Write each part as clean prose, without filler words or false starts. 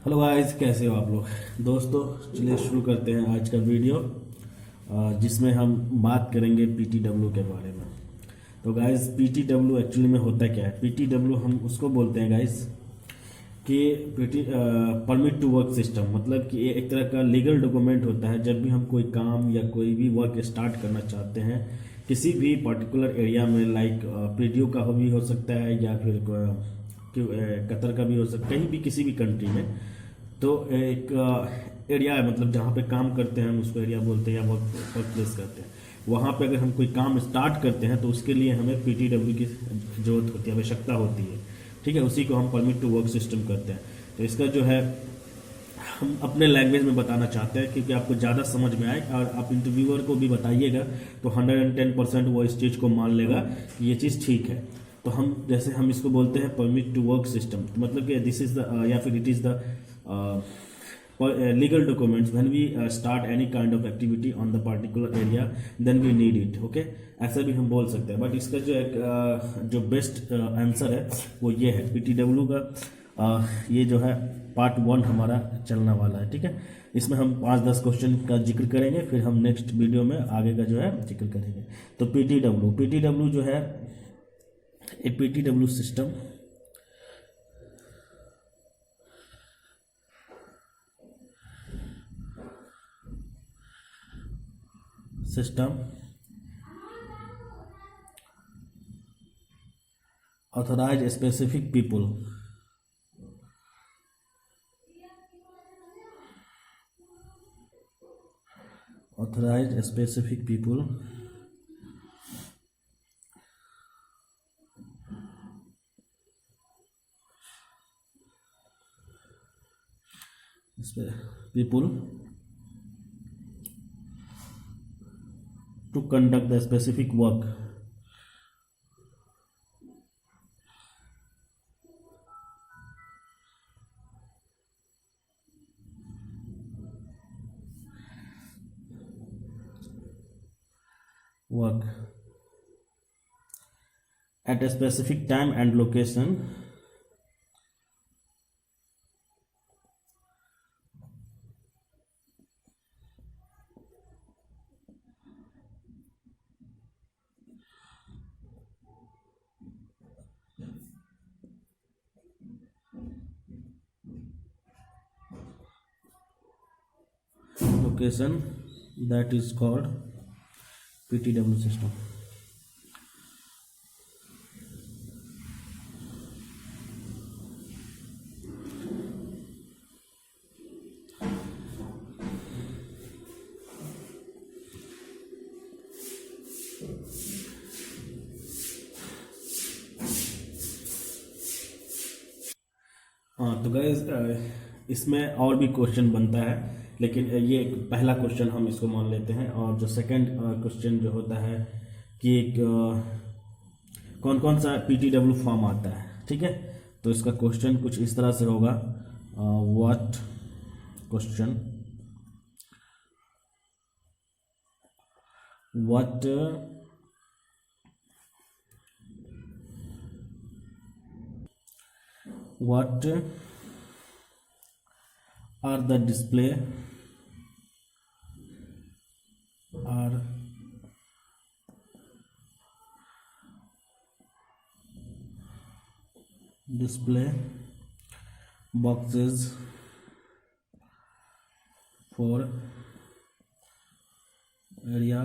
Hello guys, कैसे हो आप लोग। दोस्तों चलिए शुरू करते हैं आज का वीडियो, जिसमें हम बात करेंगे पीटीडब्ल्यू के बारे में। तो गाइस, पीटीडब्ल्यू एक्चुअली में होता क्या है। पीटीडब्ल्यू हम उसको बोलते हैं गाइस कि परमिट टू वर्क सिस्टम, मतलब कि ये एक तरह का लीगल डॉक्यूमेंट होता है। जब भी हम कोई काम या कोई भी वर्क स्टार्ट करना चाहते हैं किसी भी पर्टिकुलर एरिया में, लाइक पीडीओ का भी हो सकता है या फिर कतर का भी हो सकता है, कहीं भी किसी भी कंट्री में। तो एक एरिया है, मतलब जहाँ पे काम करते हैं हम उसको एरिया बोलते हैं या वर्क प्लेस करते हैं। वहाँ पे अगर हम कोई काम स्टार्ट करते हैं तो उसके लिए हमें पीटीडब्ल्यू की जरूरत होती है, आवश्यकता होती है। ठीक है, उसी को हम परमिट टू वर्क सिस्टम करते हैं। तो इसका जो है हम अपने लैंग्वेज में बताना चाहते हैं क्योंकि आपको ज़्यादा समझ में आए, और आप इंटरव्यूअर को भी बताइएगा तो 110% वो इस चीज़ को मान लेगा कि ये चीज़ ठीक है। तो हम इसको बोलते हैं परमिट टू वर्क सिस्टम, मतलब कि दिस इज द या फिर it is the legal documents when we start any kind of activity on the particular area, then we need it. Okay, ऐसा भी हम बोल सकते हैं। बट इसका जो एक जो बेस्ट आंसर है वो ये है पीटीडब्ल्यू का। ये जो है पार्ट 1 हमारा चलने वाला है। ठीक है, इसमें हम 5-10 क्वेश्चन का जिक्र करेंगे, फिर हम नेक्स्ट वीडियो में आगे का जो है जिक्र करेंगे। तो पीटीडब्ल्यू जो है ए PTW system authorize specific people authorize specific people people to conduct the specific work at a specific time and location that is called PTW system. हाँ तो गाइस, इसमें और भी क्वेश्चन बनता है, लेकिन ये एक पहला क्वेश्चन हम इसको मान लेते हैं। और जो सेकंड क्वेश्चन जो होता है कि कौन कौन सा पीटीडब्ल्यू फॉर्म आता है। ठीक है, तो इसका क्वेश्चन कुछ इस तरह से होगा। What question what what are the are display boxes for area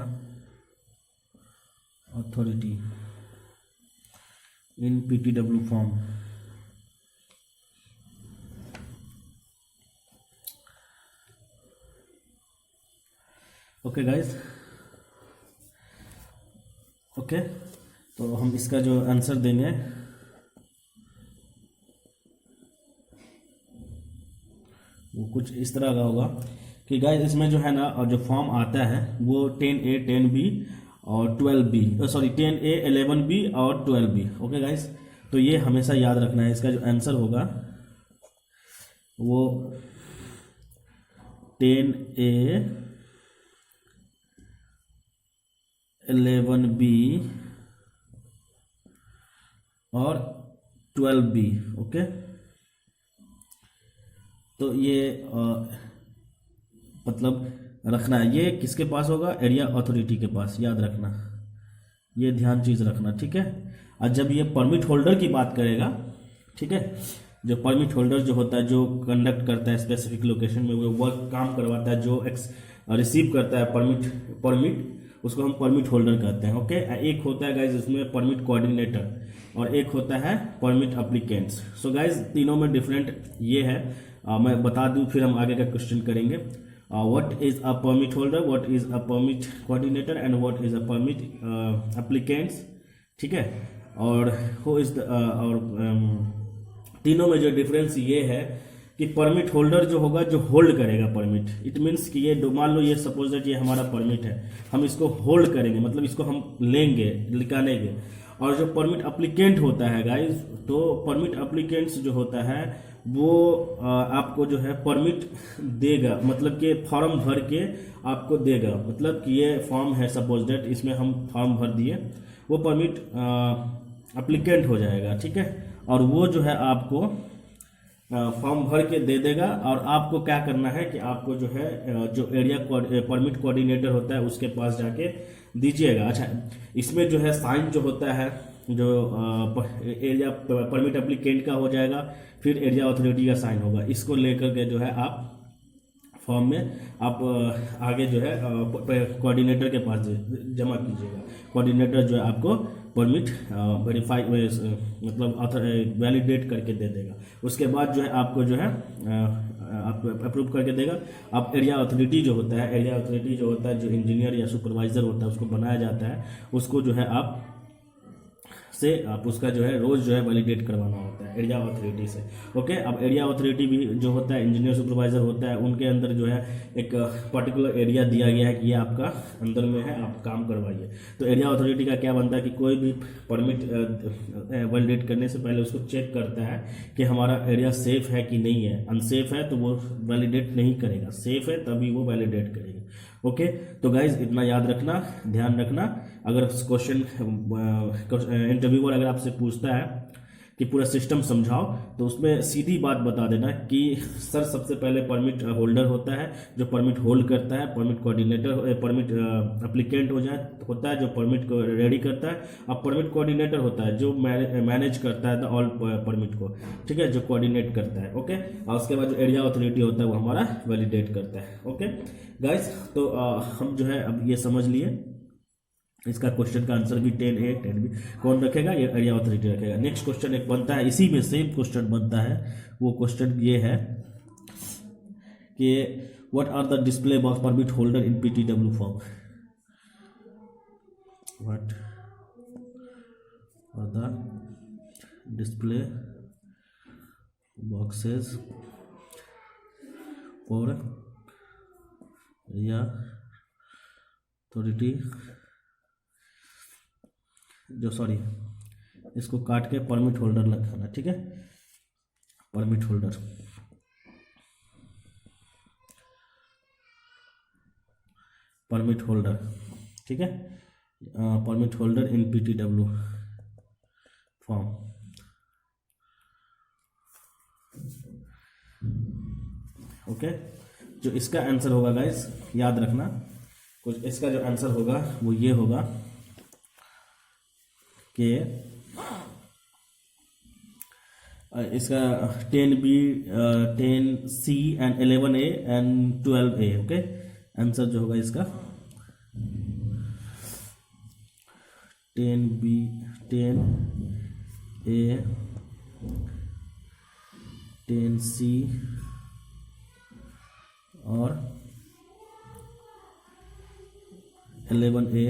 authority in PTW form। Okay guys, okay, तो हम इसका जो आंसर देंगे वो कुछ इस तरह का होगा कि गाइस इसमें जो है ना, जो फॉर्म आता है वो 10A 10B और 12B, सॉरी 10A 11B और 12B। ओके गाइस, तो ये हमेशा याद रखना है। इसका जो आंसर होगा वो 10A 11B और 12B। ओके, तो ये मतलब रखना है, ये किसके पास होगा, एरिया अथॉरिटी के पास, याद रखना, ये ध्यान चीज़ रखना, ठीक है। और जब ये परमिट होल्डर की बात करेगा, ठीक है, जो परमिट होल्डर जो होता है, जो कंडक्ट करता है स्पेसिफिक लोकेशन में, वो वर्क काम करवाता है, जो रिसीव करता है परमिट, उसको हम परमिट होल्डर कहते हैं, ओके। एक होता है गाइज इसमें परमिट कोऑर्डिनेटर और एक होता है परमिट अप्लीकेंट्स। सो गाइज तीनों में डिफरेंट ये है, मैं बता दूं फिर हम आगे का क्वेश्चन करेंगे। What is a permit holder, what is a permit coordinator and what is a permit applicants, ठीक है। और हु इज और तीनों में जो डिफरेंस ये है कि परमिट होल्डर जो होगा, जो होल्ड करेगा परमिट, इट मीन्स कि ये मान लो ये सपोज दैट ये हमारा परमिट है, हम इसको होल्ड करेंगे, मतलब इसको हम लेंगे, निकालेंगे। और जो परमिट अप्लीकेंट होता है गाइस, तो परमिट अप्लीकेंट्स जो होता है वो आपको जो है परमिट देगा, मतलब कि फॉर्म भर के आपको देगा, मतलब कि ये फॉर्म है सपोज दैट, इसमें हम फॉर्म भर दिए, वो परमिट अप्लीकेंट हो जाएगा, ठीक है। और वो जो है आपको फॉर्म भर के दे देगा, और आपको क्या करना है कि आपको जो है जो एरिया परमिट कोऑर्डिनेटर होता है उसके पास जाके दीजिएगा। अच्छा, इसमें जो है साइन जो होता है, जो एरिया परमिट अप्लीकेंट का हो जाएगा, फिर एरिया अथॉरिटी का साइन होगा, इसको लेकर के जो है आप फॉर्म में आप आगे जो है कोऑर्डिनेटर के पास जमा कीजिएगा। कोऑर्डिनेटर जो है आपको परमिट वेरीफाई मतलब वैलिडेट करके दे देगा। उसके बाद जो है आपको जो है आप अप्रूव करके देगा। आप एरिया अथॉरिटी जो होता है, एरिया अथॉरिटी जो होता है, जो इंजीनियर या सुपरवाइजर होता है, उसको बनाया जाता है, उसको जो है आप उसका जो है रोज जो है वैलिडेट करवाना होता है एरिया अथॉरिटी से, ओके। अब एरिया अथॉरिटी भी जो होता है, इंजीनियर सुपरवाइजर होता है, उनके अंदर जो है एक पर्टिकुलर एरिया दिया गया है कि ये आपका अंदर में है, आप काम करवाइए। तो एरिया अथॉरिटी का क्या बनता है कि कोई भी परमिट वैलिडेट करने से पहले उसको चेक करता है कि हमारा एरिया सेफ है कि नहीं है। अनसेफ है तो वो वैलिडेट नहीं करेगा, सेफ है तभी वो वैलिडेट करेगा, ओके। तो गाइज इतना याद रखना, ध्यान रखना। अगर क्वेश्चन इंटरव्यूअर अगर आपसे पूछता है कि पूरा सिस्टम समझाओ, तो उसमें सीधी बात बता देना कि सर सबसे पहले परमिट होल्डर होता है जो परमिट होल्ड करता है, परमिट कोऑर्डिनेटर परमिट अप्लीकेंट होता है जो परमिट को रेडी करता है, और परमिट कोऑर्डिनेटर होता है जो मैनेज करता है ऑल परमिट को, ठीक है, जो कोऑर्डिनेट करता है, ओके। और उसके बाद जो एरिया अथॉरिटी होता है वो हमारा वैलिडेट करता है, ओके गाइस। तो हम जो है अब ये समझ लिए, इसका क्वेश्चन का आंसर भी 10A 10B कौन रखेगा, ये एरिया अथॉरिटी रखेगा। नेक्स्ट क्वेश्चन एक बनता है, इसी में सेम क्वेश्चन बनता है, वो क्वेश्चन ये है कि what are the display box permit holder in PTW form, what are the display boxes for area authority, जो सॉरी इसको काट के परमिट होल्डर लगाना, ठीक है, परमिट होल्डर, परमिट होल्डर, ठीक है, permit holder in PTW form, okay. जो इसका आंसर होगा गाइस याद रखना, कुछ इसका जो आंसर होगा वो ये होगा कि इसका 10B 10C and 11A and 12A, okay. Answer जो होगा इसका 10B 10A 10C और 11A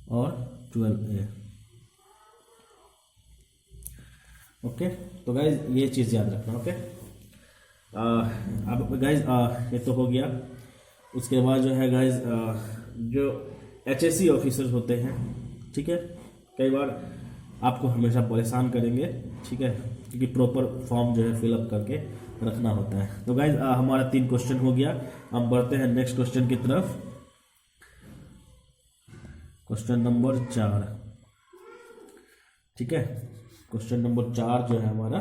और 12A, ओके। तो गाइज ये चीज़ याद रखना, ओके। अब गाइज ये तो हो गया। उसके बाद जो है गाइज जो HSC ऑफिसर्स होते हैं, ठीक है, कई बार आपको हमेशा परेशान करेंगे, ठीक है, क्योंकि प्रॉपर फॉर्म जो है फिलअप करके रखना होता है। तो गाइज हमारा 3 क्वेश्चन हो गया। हम बढ़ते हैं नेक्स्ट क्वेश्चन की तरफ। क्वेश्चन नंबर 4, ठीक है, क्वेश्चन नंबर 4 जो है हमारा,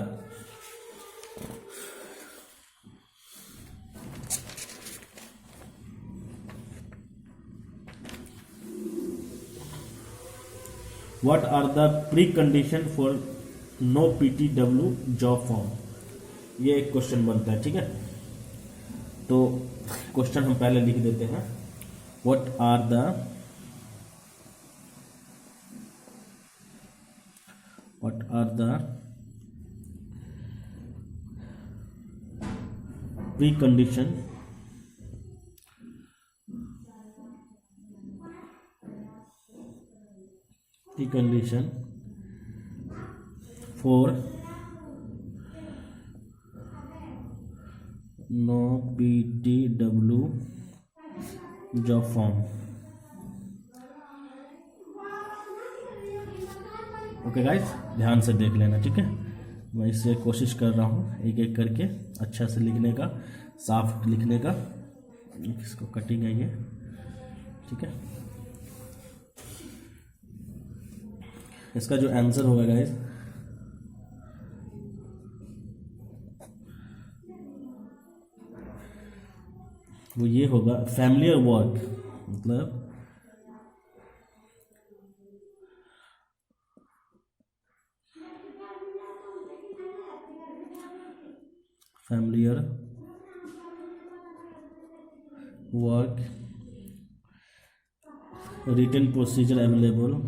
what are the precondition for no PTW job form. ये एक क्वेश्चन बनता है, ठीक है। तो क्वेश्चन हम पहले लिख देते हैं, what are the precondition for no PTW job form. Okay guys, ध्यान से देख लेना, ठीक है। मैं इससे कोशिश कर रहा हूँ एक एक करके अच्छा से लिखने का, साफ लिखने का। इसको कटिंग है ये, ठीक है। इसका जो आंसर होगा गाइस, वो ये होगा, फैमिलियर वर्क, मतलब familiar work, written procedure available,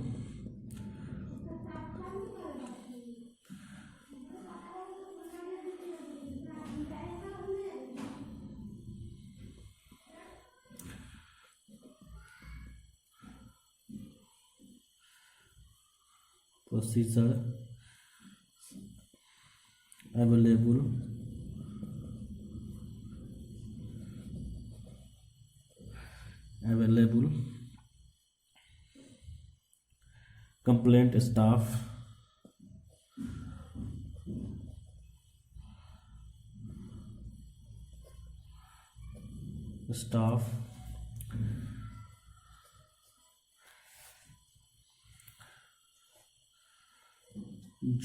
available complaint staff,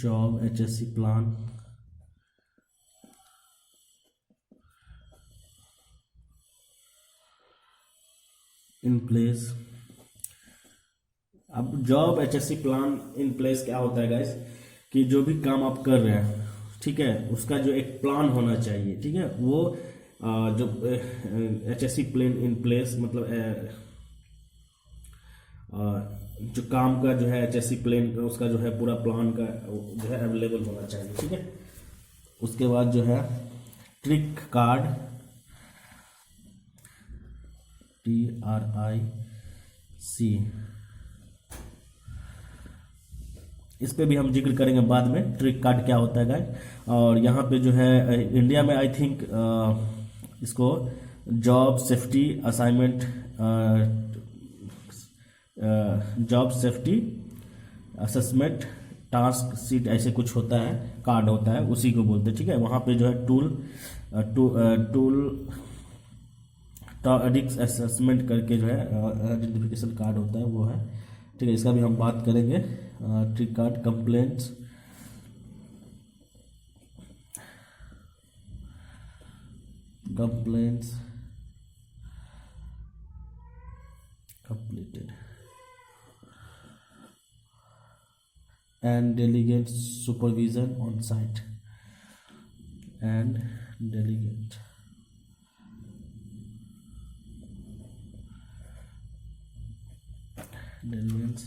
job HSC plan, in place. अब job HSC plan in place क्या होता है गाइस, कि जो भी काम आप कर रहे हैं, ठीक है, उसका जो एक प्लान होना चाहिए, ठीक है। वो जो HSC प्लान इन प्लेस मतलब जो काम का जो है HSC प्लान का, उसका जो है पूरा प्लान का जो है अवेलेबल होना चाहिए, ठीक है। उसके बाद जो है ट्रिक कार्ड, TRIC, इस पे भी हम जिक्र करेंगे बाद में, ट्रिक कार्ड क्या होता है गाइस। और यहाँ पे जो है इंडिया में आई थिंक इसको job safety assignment, job safety assessment task seat ऐसे कुछ होता है, कार्ड होता है, उसी को बोलते हैं, ठीक है। वहाँ पे जो है टूल रिस्क असेसमेंट करके जो है आइडेंटिफिकेशन कार्ड होता है, वो है, ठीक है। इसका भी हम बात करेंगे। Trick card, complaints, completed and delegate supervision on site, and delegate delegates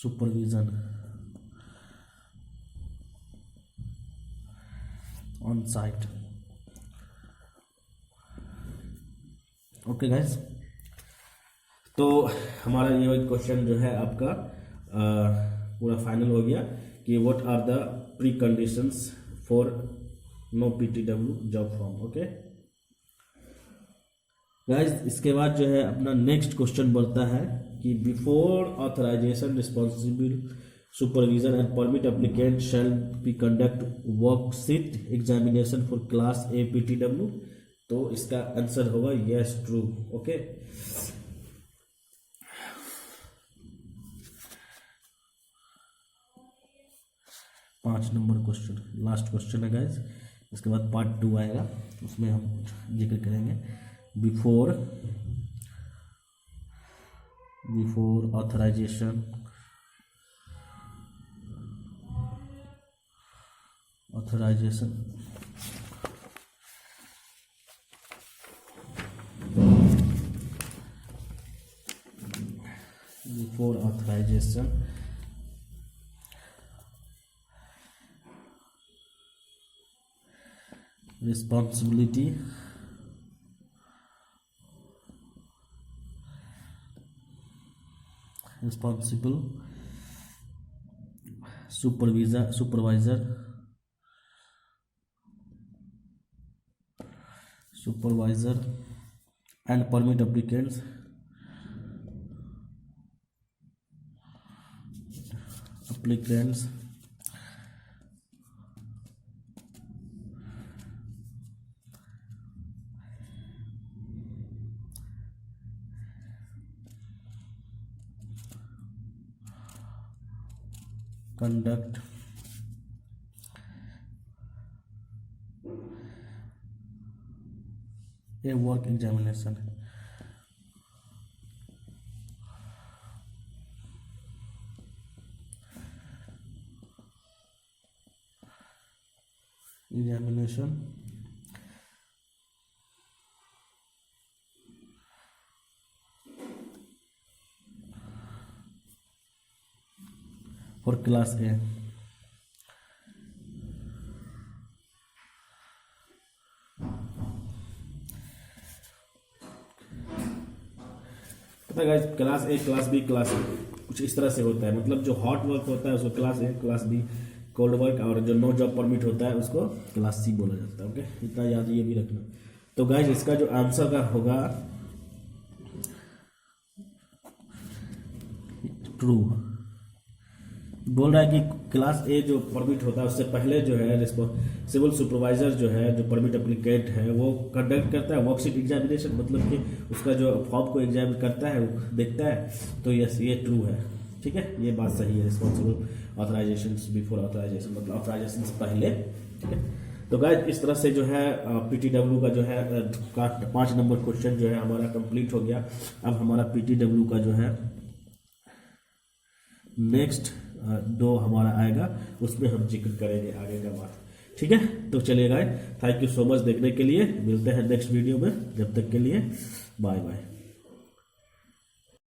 supervision on site। Okay guys, तो हमारा ये क्वेश्चन जो है आपका पूरा फाइनल हो गया कि what are the preconditions for no PTW job form. Okay guys, इसके बाद जो है अपना नेक्स्ट क्वेश्चन बढ़ता है कि before authorisation responsible supervision and permit applicant shall be conduct worksheet examination for class A PTW। तो इसका आंसर होगा yes true. Okay, 5 number question, last question है गाइज। इसके बाद पार्ट 2 आएगा, उसमें हम जिक्र करेंगे before authorisation responsibility responsible supervisor and permit applicants conduct a work examination for class A। पता है guys, class A, class B, class C कुछ इस तरह से होता है। मतलब जो हॉट वर्क होता है उसको class A, class B cold work, और जो नो जॉब परमिट होता है उसको क्लास सी बोला जाता है। ओके, इतना याद ये भी रखना। तो गाइस इसका जो आंसर का होगा ट्रू। बोल रहा है कि क्लास ए जो परमिट होता है उससे पहले जो है रिस्पॉन्सिबल सुपरवाइजर जो है, जो परमिट एप्लीकेंट है, वो कंडक्ट करता है वर्कशीट एग्जामिनेशन, मतलब कि उसका जो फॉर्म को एग्जामिन करता है, वो देखता है। तो यस, ये ट्रू है। ठीक है, ये बात सही है। रिस्पॉन्सिबल ऑथराइजेशन बिफोर ऑथराइजेशन, मतलब ऑथराइजेशन से पहले। ठीक है, तो गाइस इस तरह से जो है पीटीडब्ल्यू का जो है 5 नंबर क्वेश्चन जो है हमारा कंप्लीट हो गया। अब हमारा पीटीडब्ल्यू का जो है नेक्स्ट 2 हमारा आएगा, उसमें हम जिक्र करेंगे आगे का बात। ठीक है, तो चलिए guys, thank you so much देखने के लिए। मिलते हैं नेक्स्ट वीडियो में, जब तक के लिए बाय बाय।